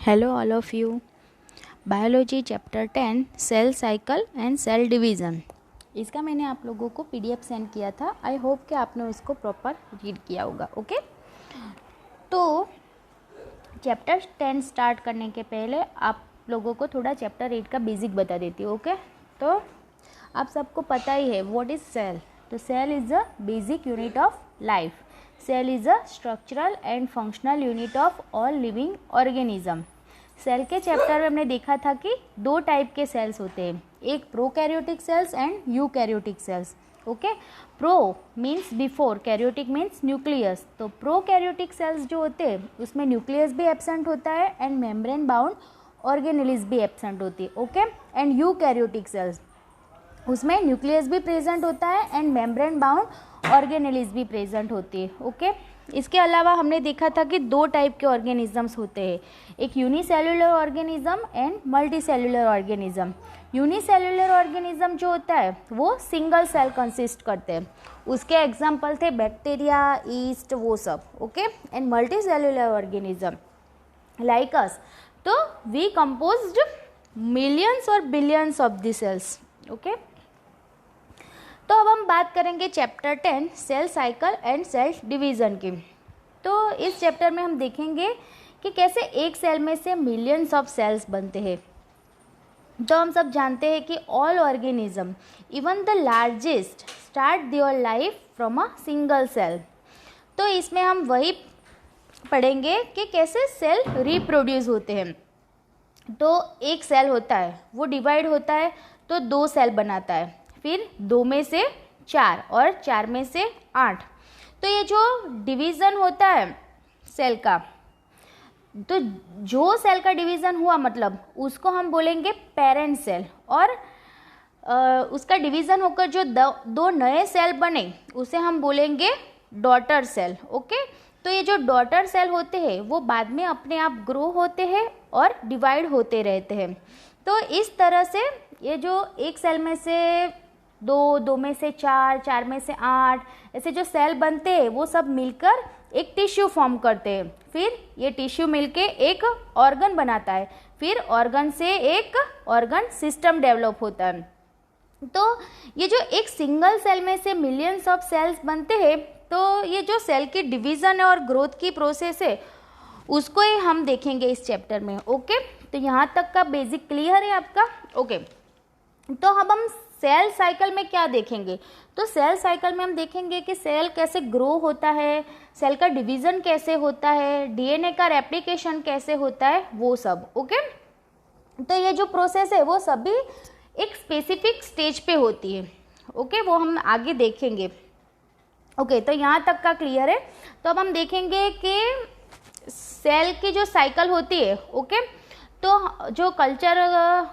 Hello all of you. Biology chapter 10 cell cycle and cell division. इसका मैंने आप लोगों को पीडीएफ सेंड किया था। आई होप कि आपने उसको प्रॉपर रीड किया होगा। ओके, तो चैप्टर 10 स्टार्ट करने के पहले आप लोगों को थोड़ा चैप्टर 8 का बेसिक बता देती हूँ। ओके, तो आप सबको पता ही है व्हाट इज़ सेल। तो cell is a basic unit of life. Cell is a structural and functional unit of all living organism. Cell के चैप्टर में हमने देखा था कि दो टाइप के सेल्स होते हैं, एक prokaryotic cells and eukaryotic cells. Okay, pro means before, karyotic means nucleus. तो प्रोकैरियोटिक सेल्स जो होते हैं उसमें न्यूक्लियस भी एब्सेंट होता है एंड मेम्ब्रेन बाउंड ऑर्गेनेलिस भी एब्सेंट होती है। ओके, एंड यूकैरियोटिक सेल्स उसमें न्यूक्लियस भी प्रेजेंट होता है एंड मेम्ब्रेन बाउंड ऑर्गेनेलिस भी प्रेजेंट होती है। ओके, इसके अलावा हमने देखा था कि दो टाइप के ऑर्गेनिजम्स होते हैं, एक unicellular organism and multicellular organism. Unicellular organism जो होता है वो सिंगल सेल कंसिस्ट करते हैं, उसके एग्जाम्पल थे बैक्टीरिया, ईस्ट, वो सब। Okay, and multicellular organism like us, तो वी कंपोज्ड मिलियंस और billions of the cells. Okay, तो अब हम बात करेंगे chapter 10 cell cycle and cell division की। तो इस चैप्टर में हम देखेंगे कि कैसे एक सेल में से मिलियंस ऑफ सेल्स बनते हैं। तो हम सब जानते हैं कि all organism even the largest start their life from a single cell. तो इसमें हम वही पढ़ेंगे कि कैसे सेल रिप्रोड्यूस होते हैं। तो एक सेल होता है वो डिवाइड होता है तो दो सेल बनाता है, फिर दो में से चार और चार में से 8। तो ये जो डिवीज़न होता है सेल का, तो जो सेल का डिवीज़न हुआ मतलब उसको हम बोलेंगे पेरेंट सेल, और उसका डिवीज़न होकर जो दो नए सेल बने उसे हम बोलेंगे डॉटर सेल। ओके, तो ये जो डॉटर सेल होते हैं वो बाद में अपने आप ग्रो होते हैं और डिवाइड होते रहते हैं। तो इस तरह से ये जो एक सेल में से दो, दो में से चार, चार में से 8 ऐसे जो सेल बनते हैं वो सब मिलकर एक टिश्यू फॉर्म करते हैं, फिर ये टिश्यू मिलके एक ऑर्गन बनाता है, फिर ऑर्गन से एक ऑर्गन सिस्टम डेवलप होता है। तो ये जो एक सिंगल सेल में से मिलियंस ऑफ सेल्स बनते हैं, तो ये जो सेल की डिवीज़न है और ग्रोथ की प्रोसेस है उसको ही हम देखेंगे इस चैप्टर में। ओके, तो यहाँ तक का बेसिक क्लियर है आपका। ओके, तो अब हम सेल साइकिल में क्या देखेंगे। तो सेल साइकिल में हम देखेंगे कि सेल कैसे ग्रो होता है, सेल का डिवीज़न कैसे होता है, डीएनए का रेप्लिकेशन कैसे होता है, वो सब। ओके, तो ये जो प्रोसेस है वो सभी एक स्पेसिफिक स्टेज पे होती है। ओके, वो हम आगे देखेंगे। ओके, तो यहाँ तक का क्लियर है। तो अब हम देखेंगे कि सेल की जो साइकिल होती है। ओके, तो जो कल्चर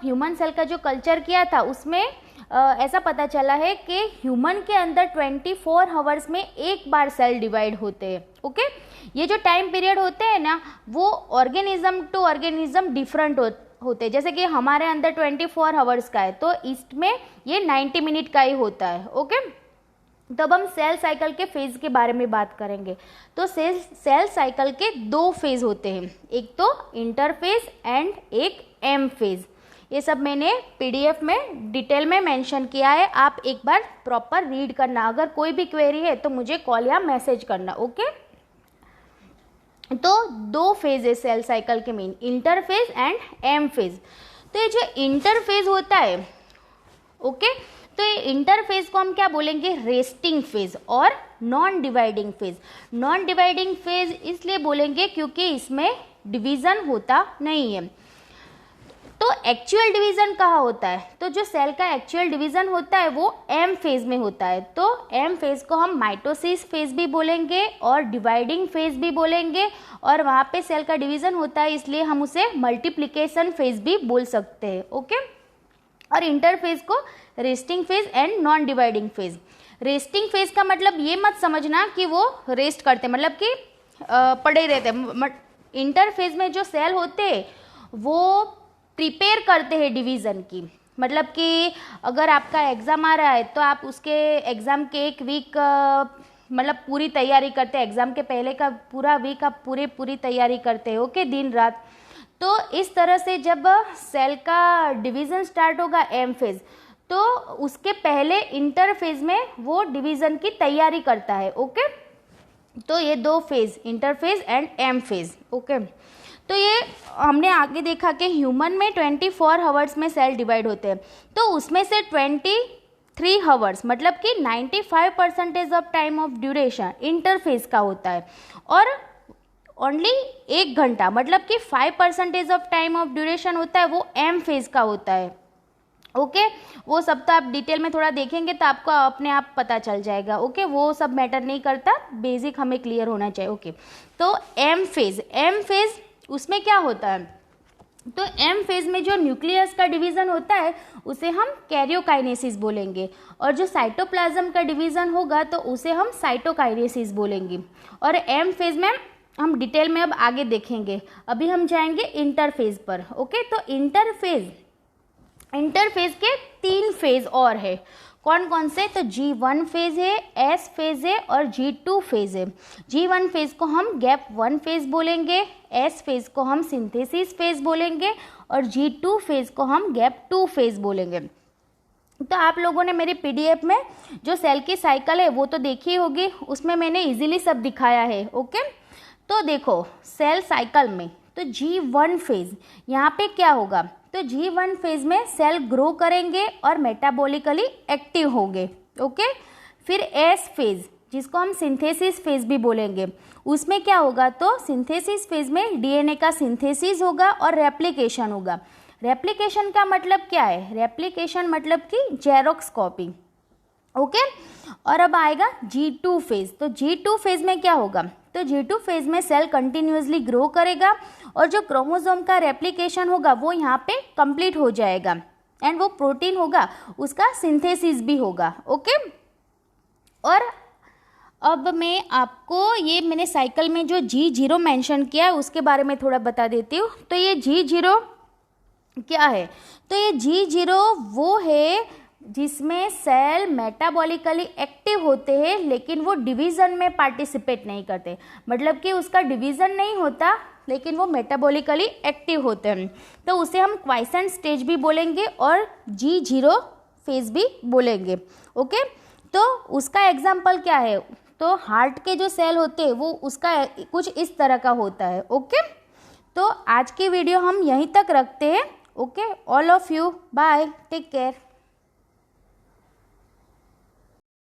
ह्यूमन सेल का जो कल्चर किया था उसमें ऐसा पता चला है कि ह्यूमन के अंदर 24 आवर्स में एक बार सेल डिवाइड होते हैं। ओके, ये जो टाइम पीरियड होते हैं ना वो ऑर्गेनिज्म टू ऑर्गेनिज्म डिफरेंट होते हैं। जैसे कि हमारे अंदर 24 आवर्स का है तो ईस्ट में ये 90 मिनट का ही होता है। ओके, तब हम सेल साइकिल के फेज के बारे में बात करेंगे। तो सेल साइकिल के दो फेज होते हैं, एक तो इंटरफेज एंड एक एम फेज। ये सब मैंने पीडीएफ में डिटेल में मेंशन किया है, आप एक बार प्रॉपर रीड करना। अगर कोई भी क्वेरी है तो मुझे कॉल या मैसेज करना। ओके, तो दो फेज है सेल साइकिल के main, interphase and M phase. तो ये जो इंटरफेज होता है, ओके, तो ये इंटरफेज को हम क्या बोलेंगे, रेस्टिंग फेज और non dividing phase. Non dividing phase इसलिए बोलेंगे क्योंकि इसमें डिवीज़न होता नहीं है। तो एक्चुअल डिवीज़न कहाँ होता है, तो जो सेल का एक्चुअल डिवीज़न होता है वो एम फेज में होता है। तो एम फेज को हम माइटोसिस फेज भी बोलेंगे और डिवाइडिंग फेज भी बोलेंगे, और वहाँ पे सेल का डिवीज़न होता है इसलिए हम उसे मल्टीप्लिकेशन फेज भी बोल सकते हैं। ओके, और इंटरफेज को resting phase and non dividing phase. Resting phase का मतलब ये मत समझना कि वो रेस्ट करते, मतलब कि पड़े रहते। इंटरफेज में जो सेल होते हैं वो प्रिपेयर करते हैं डिवीज़न की, मतलब कि अगर आपका एग्ज़ाम आ रहा है तो आप उसके एग्ज़ाम के एक वीक मतलब पूरी तैयारी करते हैं, एग्ज़ाम के पहले का पूरा वीक आप पूरी तैयारी करते हैं। ओके, दिन रात। तो इस तरह से जब सेल का डिवीज़न स्टार्ट होगा एम फेज़, तो उसके पहले इंटरफेज में वो डिवीज़न की तैयारी करता है। ओके, तो ये दो phase, interphase and M phase. Okay, तो ये हमने आगे देखा कि ह्यूमन में 24 आवर्स में सेल डिवाइड होते हैं, तो उसमें से 23 आवर्स मतलब कि 95% of time of duration interphase का होता है, और ओनली 1 घंटा मतलब कि 5% ऑफ टाइम ऑफ ड्यूरेशन होता है वो एम फेज का होता है। ओके, वो सब तो आप डिटेल में थोड़ा देखेंगे तो आपको अपने आप पता चल जाएगा। ओके, वो सब मैटर नहीं करता, बेसिक हमें क्लियर होना चाहिए। ओके, तो एम फेज उसमें क्या होता है, तो एम फेज में जो न्यूक्लियस का डिवीज़न होता है उसे हम कैरियोकाइनेसिस बोलेंगे, और जो साइटोप्लाज्म का डिवीज़न होगा तो उसे हम साइटोकाइनेसिस बोलेंगे। और एम फेज में हम डिटेल में अब आगे देखेंगे, अभी हम जाएंगे इंटरफेज पर। ओके, तो इंटरफेज के 3 फेज और है, कौन कौन से, तो G1 फेज है, S फेज है और G2 फेज है। G1 फेज को हम गैप 1 फेज बोलेंगे, S फेज को हम सिंथेसिस फेज बोलेंगे और G2 फेज को हम गैप 2 फेज बोलेंगे। तो आप लोगों ने मेरे PDF में जो सेल की साइकिल है वो तो देखी होगी, उसमें मैंने इजीली सब दिखाया है। ओके, तो देखो सेल साइकिल में तो G1 फेज यहाँ पे क्या होगा, तो G1 फेज में सेल ग्रो करेंगे और मेटाबॉलिकली एक्टिव होंगे। ओके, फिर S फेज जिसको हम सिंथेसिस फेज भी बोलेंगे, उसमें क्या होगा, तो सिंथेसिस फेज में DNA का सिंथेसिस होगा और रेप्लिकेशन होगा। रेप्लिकेशन का मतलब क्या है, रेप्लिकेशन मतलब कि जेरोक्स कॉपी। ओके, और अब आएगा G2 फेज, तो G2 फेज में क्या होगा, तो G2 फेज में सेल कंटिन्यूसली ग्रो करेगा और जो क्रोमोसोम का रेप्लिकेशन होगा वो यहाँ पे कंप्लीट हो जाएगा, एंड वो प्रोटीन होगा उसका सिंथेसिस भी होगा। ओके, और अब मैं आपको ये मैंने साइकिल में जो G0 मेंशन किया है उसके बारे में थोड़ा बता देती हूँ। तो ये G0 क्या है, तो ये G0 वो है जिसमें सेल मेटाबॉलिकली एक्टिव होते हैं लेकिन वो डिवीज़न में पार्टिसिपेट नहीं करते, मतलब कि उसका डिवीज़न नहीं होता लेकिन वो मेटाबॉलिकली एक्टिव होते हैं, तो उसे हम क्वाइसेंट स्टेज भी बोलेंगे और G0 फेज भी बोलेंगे। ओके, तो उसका एग्जाम्पल क्या है, तो हार्ट के जो सेल होते हैं वो उसका कुछ इस तरह का होता है। ओके, तो आज की वीडियो हम यहीं तक रखते हैं। Okay, all of you bye, take care.